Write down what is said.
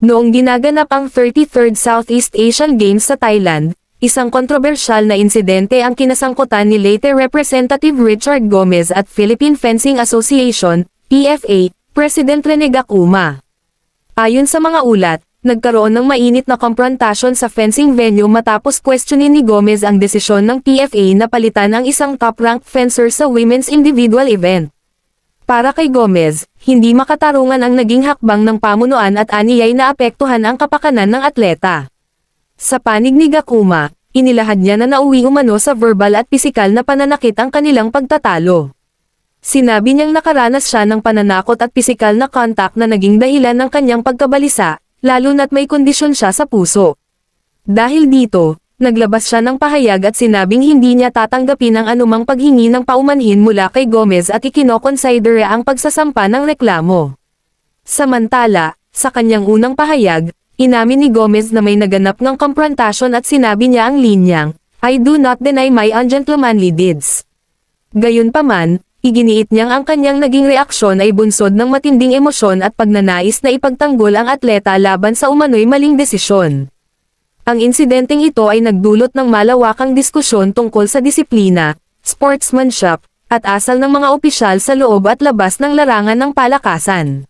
Noong ginaganap ang 33rd Southeast Asian Games sa Thailand, isang kontrobersyal na insidente ang kinasangkutan ni Leyte Representative Richard Gomez at Philippine Fencing Association, PFA, President Rene Gacuma. Ayon sa mga ulat, nagkaroon ng mainit na komprontasyon sa fencing venue matapos questionin ni Gomez ang desisyon ng PFA na palitan ang isang top-ranked fencer sa women's individual event. Para kay Gomez, hindi makatarungan ang naging hakbang ng pamunuan at aniyay na apektuhan ang kapakanan ng atleta. Sa panig ni Gacuma, inilahad niya na nauwi umano sa verbal at pisikal na pananakit ang kanilang pagtatalo. Sinabi niyang nakaranas siya ng pananakot at pisikal na contact na naging dahilan ng kanyang pagkabalisa, lalo na't may kondisyon siya sa puso. Dahil dito, naglabas siya ng pahayag at sinabing hindi niya tatanggapin ang anumang paghingi ng paumanhin mula kay Gomez at ikinokonsidera ang pagsasampa ng reklamo. Samantala, sa kanyang unang pahayag, inamin ni Gomez na may naganap ng komprontasyon at sinabi niya ang linyang, "I do not deny my ungentlemanly deeds." Gayunpaman, iginiit niyang ang kanyang naging reaksyon ay bunsod ng matinding emosyon at pagnanais na ipagtanggol ang atleta laban sa umano'y maling desisyon. Ang insidenteng ito ay nagdulot ng malawakang diskusyon tungkol sa disiplina, sportsmanship, at asal ng mga opisyal sa loob at labas ng larangan ng palakasan.